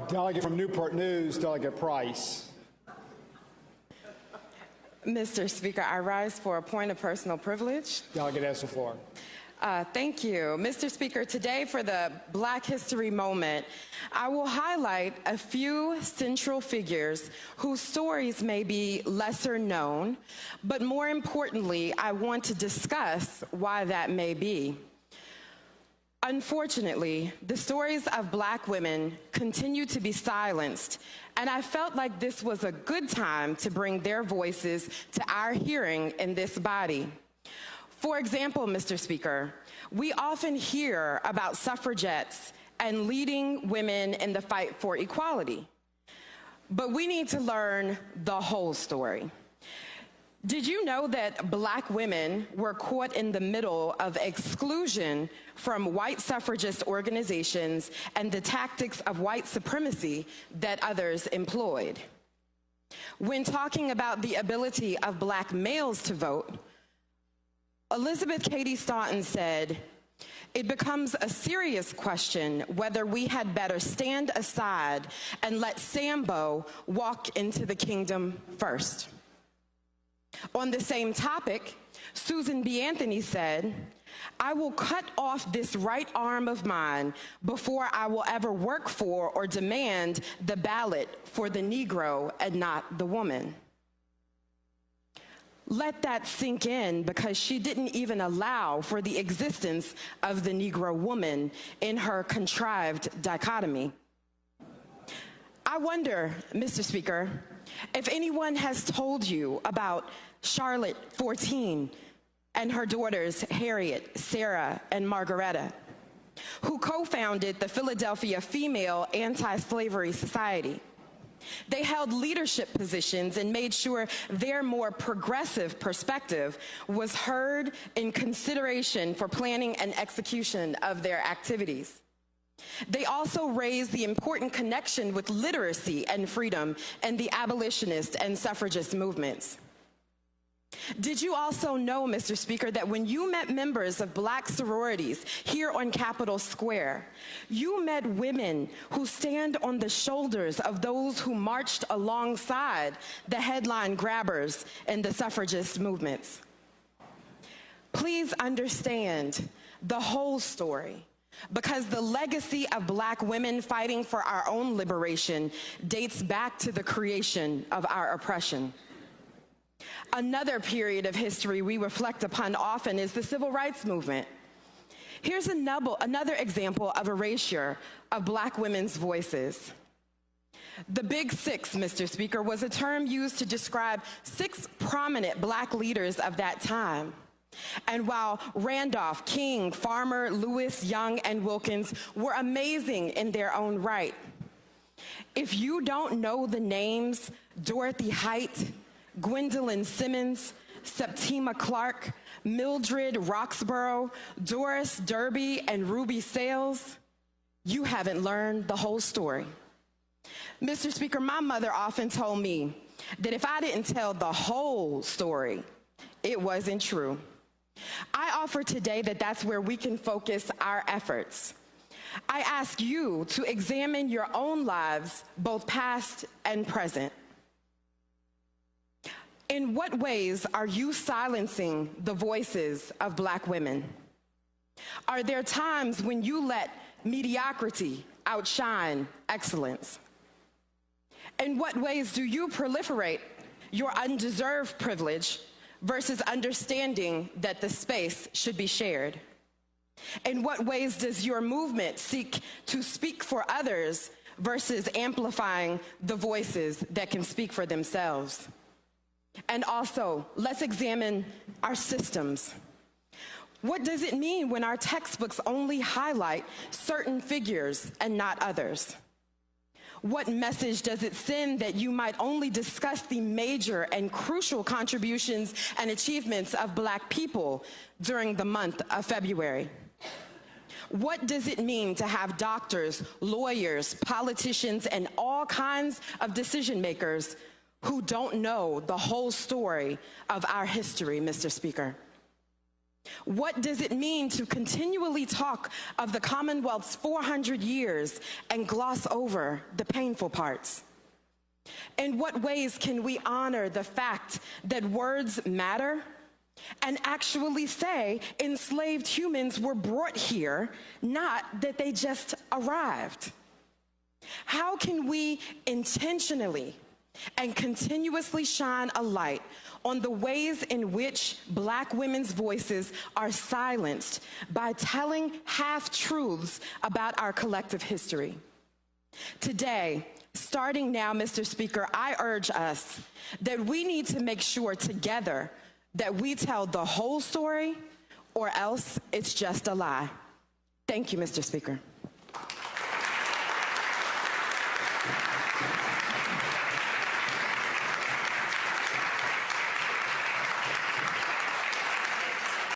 Delegate from Newport News, Delegate Price. Mr. Speaker, I rise for a point of personal privilege. Delegate has the floor. Thank you. Mr. Speaker, today for the Black History Moment, I will highlight a few central figures whose stories may be lesser known, but more importantly, I want to discuss why that may be. Unfortunately, the stories of Black women continue to be silenced, and I felt like this was a good time to bring their voices to our hearing in this body. For example, Mr. Speaker, we often hear about suffragettes and leading women in the fight for equality, but we need to learn the whole story. Did you know that Black women were caught in the middle of exclusion from white suffragist organizations and the tactics of white supremacy that others employed? When talking about the ability of Black males to vote, Elizabeth Cady Stanton said, "It becomes a serious question whether we had better stand aside and let Sambo walk into the kingdom first." On the same topic, Susan B. Anthony said, "I will cut off this right arm of mine before I will ever work for or demand the ballot for the Negro and not the woman." Let that sink in, because she didn't even allow for the existence of the Negro woman in her contrived dichotomy. I wonder, Mr. Speaker, if anyone has told you about Charlotte Forten and her daughters Harriet, Sarah, and Margaretta, who co-founded the Philadelphia Female Anti-Slavery Society. They held leadership positions and made sure their more progressive perspective was heard in consideration for planning and execution of their activities. They also raised the important connection with literacy and freedom and the abolitionist and suffragist movements. Did you also know, Mr. Speaker, that when you met members of Black sororities here on Capitol Square, you met women who stand on the shoulders of those who marched alongside the headline grabbers in the suffragist movements? Please understand the whole story, because the legacy of Black women fighting for our own liberation dates back to the creation of our oppression. Another period of history we reflect upon often is the Civil Rights Movement. Here's another example of erasure of Black women's voices. The Big Six, Mr. Speaker, was a term used to describe 6 prominent Black leaders of that time. And while Randolph, King, Farmer, Lewis, Young, and Wilkins were amazing in their own right, if you don't know the names Dorothy Height, Gwendolyn Simmons, Septima Clark, Mildred Roxborough, Doris Derby, and Ruby Sales, you haven't learned the whole story. Mr. Speaker, my mother often told me that if I didn't tell the whole story, it wasn't true. I offer today that that's where we can focus our efforts. I ask you to examine your own lives, both past and present. In what ways are you silencing the voices of Black women? Are there times when you let mediocrity outshine excellence? In what ways do you proliferate your undeserved privilege versus understanding that the space should be shared? In what ways does your movement seek to speak for others versus amplifying the voices that can speak for themselves? And also, let's examine our systems. What does it mean when our textbooks only highlight certain figures and not others? What message does it send that you might only discuss the major and crucial contributions and achievements of Black people during the month of February? What does it mean to have doctors, lawyers, politicians, and all kinds of decision makers who don't know the whole story of our history, Mr. Speaker? What does it mean to continually talk of the Commonwealth's 400 years and gloss over the painful parts? In what ways can we honor the fact that words matter and actually say enslaved humans were brought here, not that they just arrived? How can we intentionally and continuously shine a light on the ways in which Black women's voices are silenced by telling half-truths about our collective history? Today, starting now, Mr. Speaker, I urge us that we need to make sure together that we tell the whole story, or else it's just a lie. Thank you, Mr. Speaker.